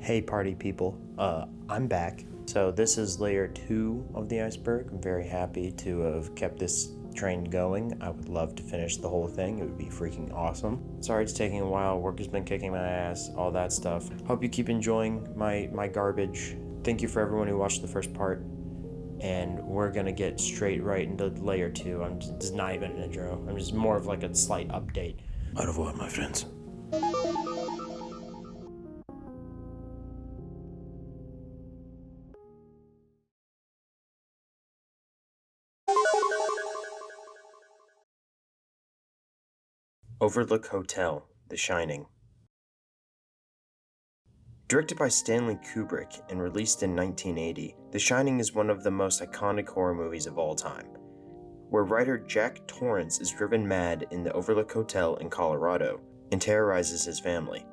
Hey party people, I'm back. So this is layer 2 of the iceberg. I'm very happy to have kept this train going. I would love to finish the whole thing. It would be freaking awesome. Sorry it's taking a while. Work has been kicking my ass, all that stuff. Hope you keep enjoying my garbage. Thank you for everyone who watched the first part. And we're gonna get straight right into layer 2. It's not even an intro. I'm just more of like a slight update. Au revoir, my friends. Overlook Hotel, The Shining. Directed by Stanley Kubrick and released in 1980, The Shining is one of the most iconic horror movies of all time, where writer Jack Torrance is driven mad in the Overlook Hotel in Colorado and terrorizes his family.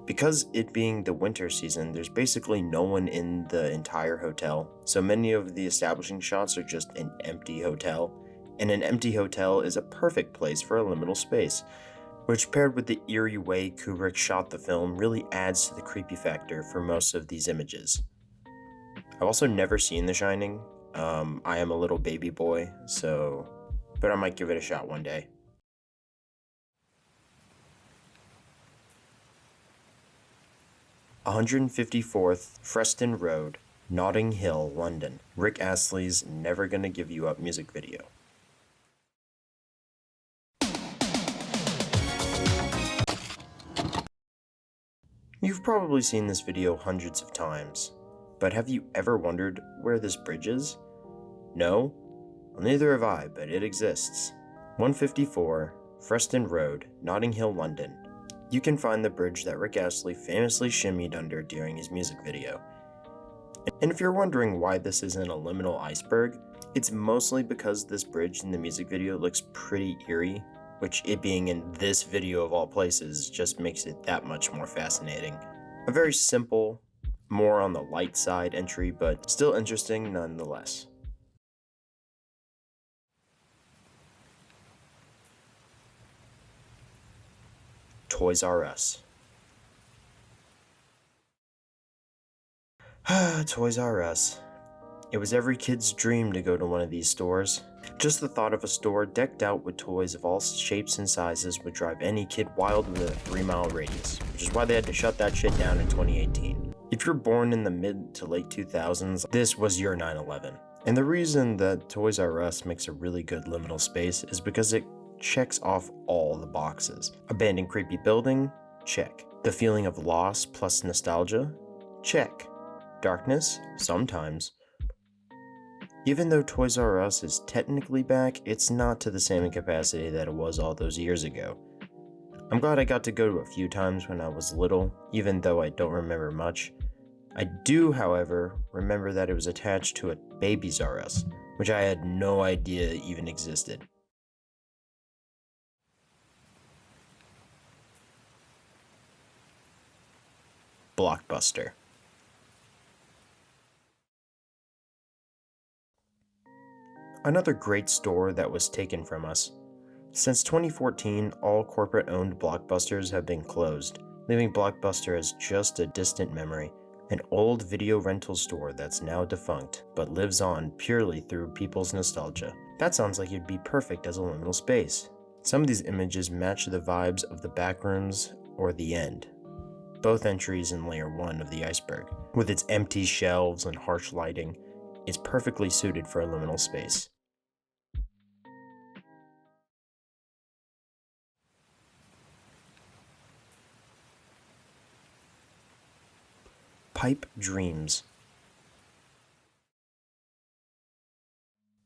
Because it being the winter season, there's basically no one in the entire hotel, so many of the establishing shots are just an empty hotel, and an empty hotel is a perfect place for a liminal space, which paired with the eerie way Kubrick shot the film really adds to the creepy factor for most of these images. I've also never seen The Shining. I am a little baby boy, but I might give it a shot one day. (154th Freston Road, Notting Hill, London. Rick Astley's Never Gonna Give You Up music video. You've probably seen this video hundreds of times, but have you ever wondered where this bridge is? No? Well, neither have I, but it exists. 154 Freston Road, Notting Hill, London. You can find the bridge that Rick Astley famously shimmied under during his music video. And if you're wondering why this isn't a liminal iceberg, it's mostly because this bridge in the music video looks pretty eerie, which it being in this video of all places just makes it that much more fascinating. A very simple, more on the light side entry, but still interesting nonetheless. Toys R Us. Toys R Us. It was every kid's dream to go to one of these stores. Just the thought of a store decked out with toys of all shapes and sizes would drive any kid wild within a 3-mile radius, which is why they had to shut that shit down in 2018. If you're born in the mid to late 2000s, this was your 9/11. And the reason that Toys R Us makes a really good liminal space is because it checks off all the boxes. Abandoned creepy building? Check. The feeling of loss plus nostalgia? Check. Darkness? Sometimes. Even though Toys R Us is technically back, it's not to the same capacity that it was all those years ago. I'm glad I got to go to a few times when I was little, even though I don't remember much. I do, however, remember that it was attached to a Babies R Us, which I had no idea even existed. Blockbuster. Another great store that was taken from us. Since 2014, all corporate-owned Blockbusters have been closed, leaving Blockbuster as just a distant memory, an old video rental store that's now defunct, but lives on purely through people's nostalgia. That sounds like it'd be perfect as a liminal space. Some of these images match the vibes of the backrooms or the end, both entries in layer 1 of the iceberg. With its empty shelves and harsh lighting, it's perfectly suited for a liminal space. Pipe Dreams.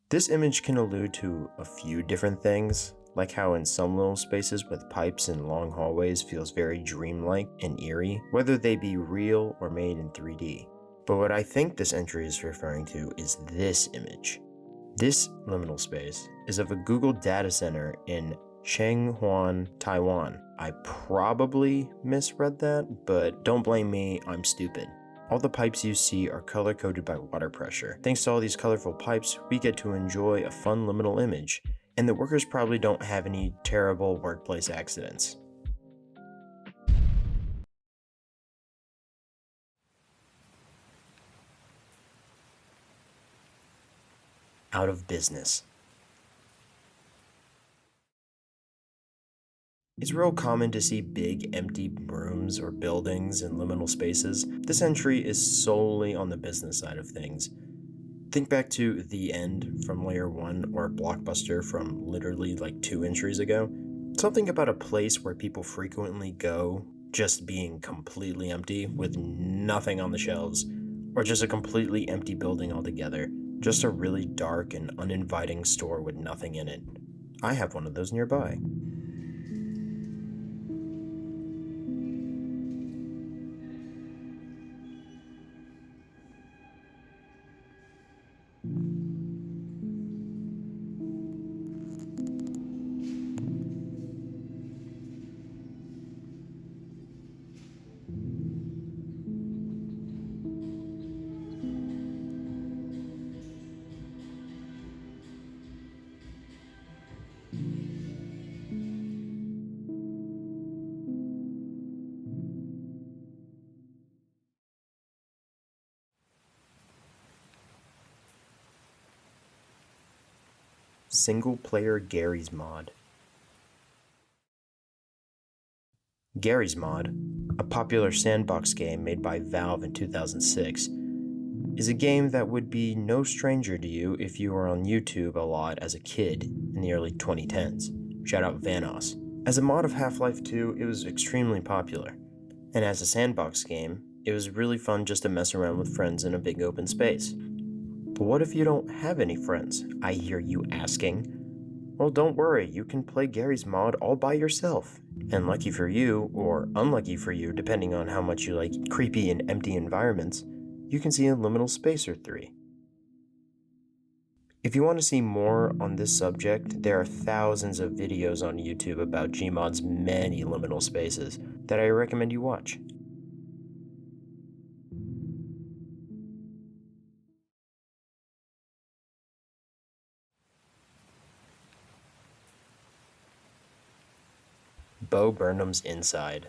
This image can allude to a few different things, like how in some little spaces with pipes and long hallways feels very dreamlike and eerie, whether they be real or made in 3D. But what I think this entry is referring to is this image. This liminal space is of a Google data center in Changhuan, Taiwan. I probably misread that, but don't blame me, I'm stupid. All the pipes you see are color-coded by water pressure. Thanks to all these colorful pipes, we get to enjoy a fun liminal image, and the workers probably don't have any terrible workplace accidents. out of business. It's real common to see big empty rooms or buildings in liminal spaces. This entry is solely on the business side of things. Think back to The End from Layer 1 or Blockbuster from literally like 2 entries ago. Something about a place where people frequently go just being completely empty with nothing on the shelves, or just a completely empty building altogether, just a really dark and uninviting store with nothing in it. I have one of those nearby. Single-player Gary's Mod. Gary's Mod, a popular sandbox game made by Valve in 2006, is a game that would be no stranger to you if you were on YouTube a lot as a kid in the early 2010s. Shout out Vanoss. As a mod of Half-Life 2, it was extremely popular. And as a sandbox game, it was really fun just to mess around with friends in a big open space. But what if you don't have any friends? I hear you asking. Well, don't worry, you can play Gary's Mod all by yourself. And lucky for you, or unlucky for you, depending on how much you like creepy and empty environments, you can see a Liminal Space 3. If you want to see more on this subject, there are thousands of videos on YouTube about Gmod's many liminal spaces that I recommend you watch. Bo Burnham's Inside.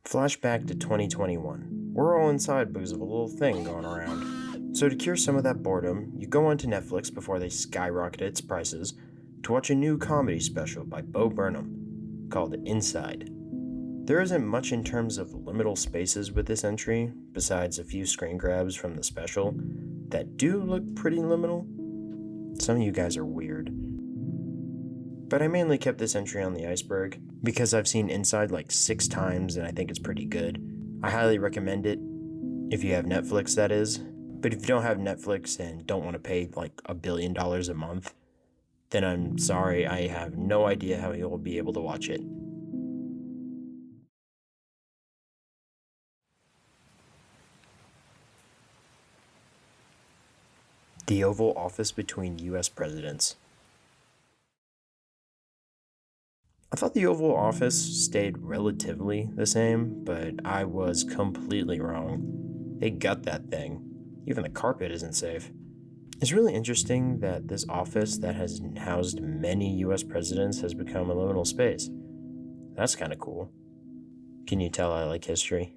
Flashback to 2021. We're all inside because of a little thing going around. So to cure some of that boredom, you go onto Netflix before they skyrocket its prices to watch a new comedy special by Bo Burnham called Inside. There isn't much in terms of liminal spaces with this entry, besides a few screen grabs from the special that do look pretty liminal. Some of you guys are weird. But I mainly kept this entry on the iceberg because I've seen Inside like 6 times and I think it's pretty good. I highly recommend it if you have Netflix, that is. But if you don't have Netflix and don't want to pay like $1 billion a month, then I'm sorry, I have no idea how you'll be able to watch it. The Oval Office between U.S. presidents. I thought the Oval Office stayed relatively the same, but I was completely wrong. They gut that thing. Even the carpet isn't safe. It's really interesting that this office that has housed many US presidents has become a liminal space. That's kind of cool. Can you tell I like history?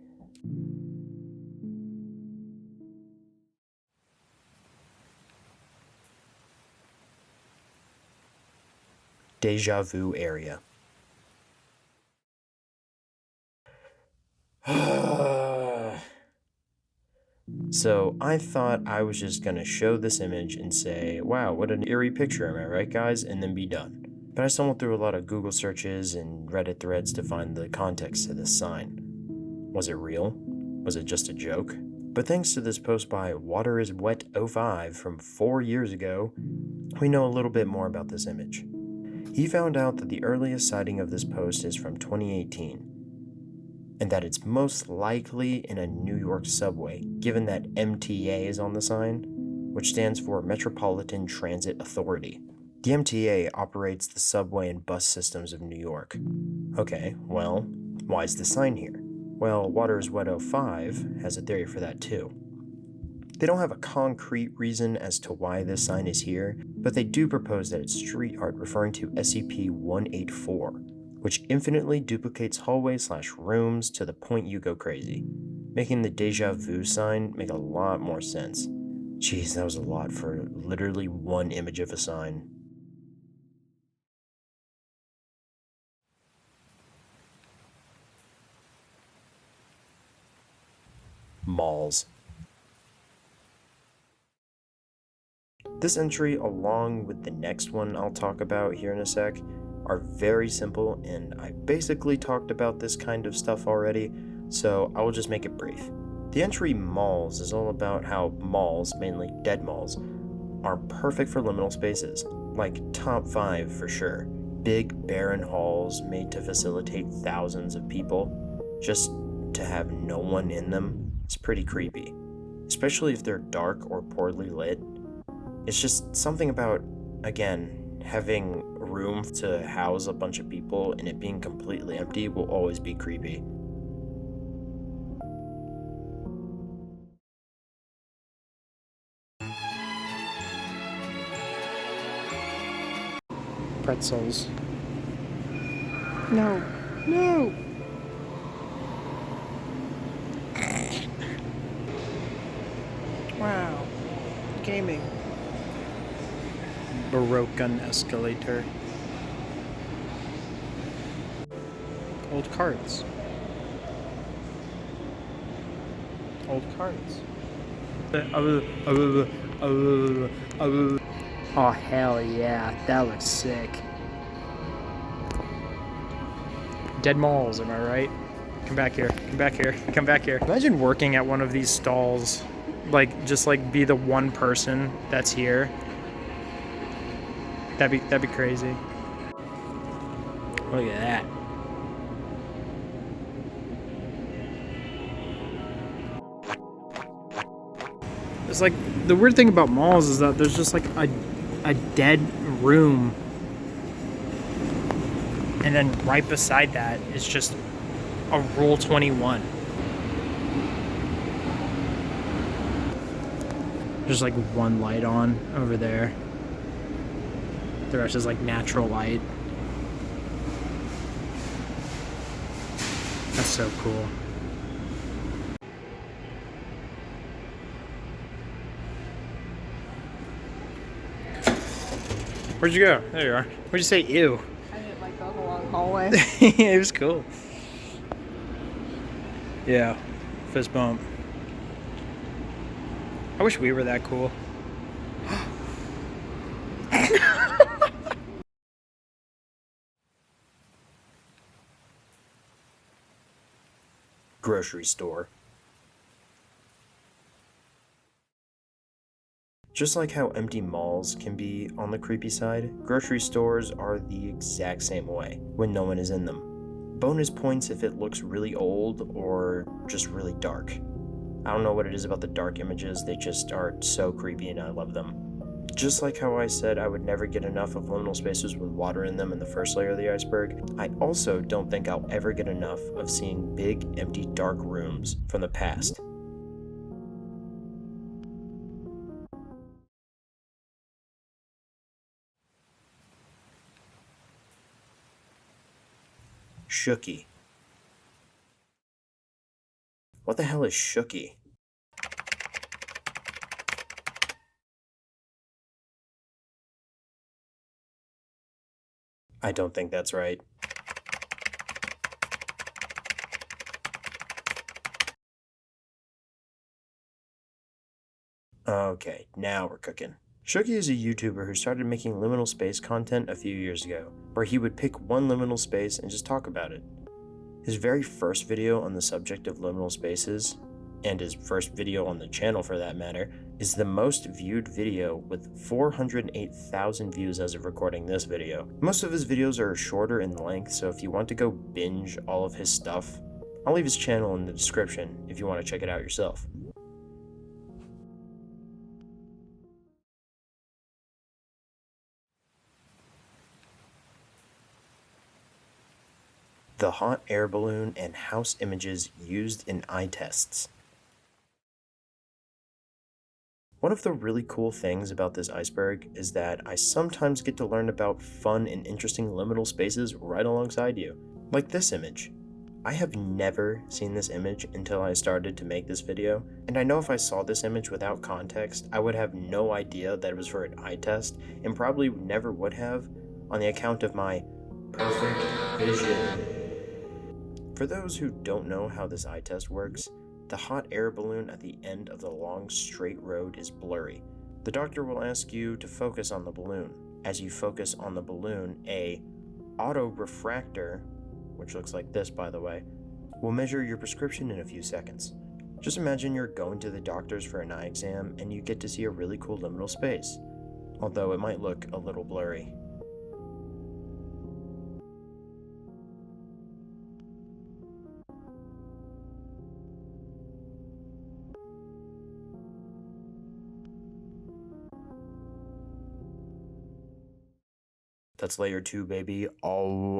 Deja vu area. So I thought I was just gonna show this image and say, wow, what an eerie picture, am I right, guys? And then be done. But I stumbled through a lot of Google searches and Reddit threads to find the context to this sign. Was it real? Was it just a joke? But thanks to this post by WaterIsWet05 from 4 years ago, we know a little bit more about this image. He found out that the earliest sighting of this post is from 2018, and that it's most likely in a New York subway, given that MTA is on the sign, which stands for Metropolitan Transit Authority. The MTA operates the subway and bus systems of New York. Okay, well, why is the sign here? Well, WatersWet05 has a theory for that too. They don't have a concrete reason as to why this sign is here, but they do propose that it's street art referring to SCP-184, which infinitely duplicates hallways/rooms to the point you go crazy, making the deja vu sign make a lot more sense. Jeez, that was a lot for literally one image of a sign. Malls. This entry, along with the next one I'll talk about here in a sec, are very simple, and I basically talked about this kind of stuff already, so I will just make it brief. The entry malls is all about how malls, mainly dead malls, are perfect for liminal spaces, like top 5 for sure. Big barren halls made to facilitate thousands of people, just to have no one in them is pretty creepy, especially if they're dark or poorly lit. It's just something about, again, having room to house a bunch of people and it being completely empty will always be creepy. Pretzels. No. No! Wow. Gaming. Broken escalator. Old cards. Old cards. Oh, hell yeah. That looks sick. Dead malls, am I right? Come back here. Come back here. Come back here. Imagine working at one of these stalls. Like, just like be the one person that's here. That'd be crazy. Look at that. It's like, the weird thing about malls is that there's just like a dead room. And then right beside that is just a Rule 21. There's like one light on over there. The rest is like natural light. That's so cool. Where'd you go? There you are. What'd you say, ew? I didn't like the long hallway. It was cool. Yeah. Fist bump. I wish we were that cool. Grocery store. Just like how empty malls can be on the creepy side, grocery stores are the exact same way when no one is in them. Bonus points if it looks really old or just really dark. I don't know what it is about the dark images, they just are so creepy and I love them. Just like how I said I would never get enough of liminal spaces with water in them in the first layer of the iceberg, I also don't think I'll ever get enough of seeing big, empty, dark rooms from the past. Shooky. What the hell is Shooky? I don't think that's right. Okay, now we're cooking. Shooky is a YouTuber who started making liminal space content a few years ago, where he would pick one liminal space and just talk about it. His very first video on the subject of liminal spaces, and his first video on the channel for that matter, is the most viewed video with 408,000 views as of recording this video. Most of his videos are shorter in length, so if you want to go binge all of his stuff, I'll leave his channel in the description if you want to check it out yourself. The hot air balloon and house images used in eye tests. One of the really cool things about this iceberg is that I sometimes get to learn about fun and interesting liminal spaces right alongside you, like this image. I have never seen this image until I started to make this video, and I know if I saw this image without context, I would have no idea that it was for an eye test, and probably never would have on the account of my perfect vision. For those who don't know how this eye test works, the hot air balloon at the end of the long straight road is blurry. The doctor will ask you to focus on the balloon. As you focus on the balloon, a auto-refractor, which looks like this by the way, will measure your prescription in a few seconds. Just imagine you're going to the doctor's for an eye exam and you get to see a really cool liminal space, although it might look a little blurry. That's layer 2, baby. Oh